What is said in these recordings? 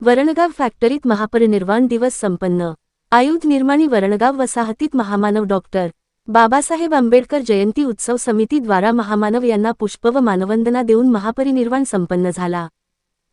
वरणगाव फॅक्टरीत महापरिनिर्वाण दिवस संपन्न। आयुध निर्माणी वरणगाव वसाहतीत महामानव डॉक्टर बाबासाहेब आंबेडकर जयंती उत्सव समिती द्वारा महामानव यांना पुष्प व मानवंदना देऊन महापरिनिर्वाण संपन्न झाला।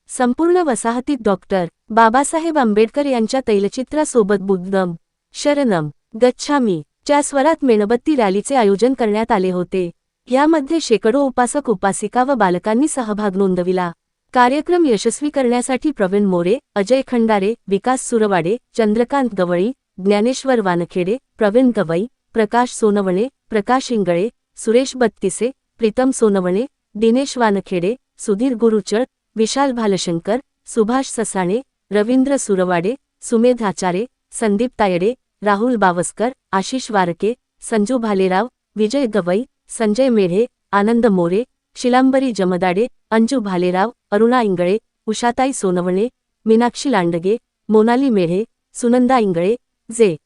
संपूर्ण वसाहतीत डॉक्टर बाबासाहेब आंबेडकर यांच्या तैलचित्रासोबत बुद्धम शरणम गच्छामी च्या स्वरात मेणबत्ती रॅलीचे आयोजन करण्यात आले होते। यामध्ये शेकडो उपासक उपासिका व बालकांनी सहभाग नोंदविला। कार्यक्रम यशस्वी करण्यासाठी प्रवीण मोरे, अजय खंडारे, विकास सुरवाडे, चंद्रकांत गवळी, ज्ञानेश्वर वानखेडे, प्रवीण गवई, प्रकाश सोनवणे, प्रकाश इंगळे, सुरेश बत्तिसे, प्रीतम सोनवणे, दिनेश वानखेडे, सुधीर गुरुचळ, विशाल भालशंकर, सुभाष ससाणे, रवींद्र सुरवाडे, सुमेध आचारे, संदीप तायडे, राहुल बावस्कर, आशिष वारके, संजू भालेराव, विजय गवई, संजय मेढे, आनंद मोरे, शिलांबरी जमदाडे, अंजू भालेराव, अरुणा इंगळे, उषाताई सोनवणे, मीनाक्षी लांडगे, मोनाली मेढे, सुनंदा इंगळे, जे.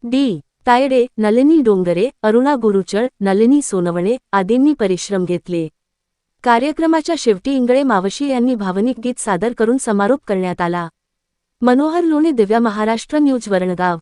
डी. तायडे, नलिनी डोंगरे, अरुणा गुरुचळ, नलिनी सोनवणे आदींनी परिश्रम घेतले। कार्यक्रमाच्या शेवटी इंगळे मावशी यांनी भावनिक गीत सादर करून समारोप करण्यात आला। मनोहर लोणे, दिव्या महाराष्ट्र न्यूज, वरणगाव।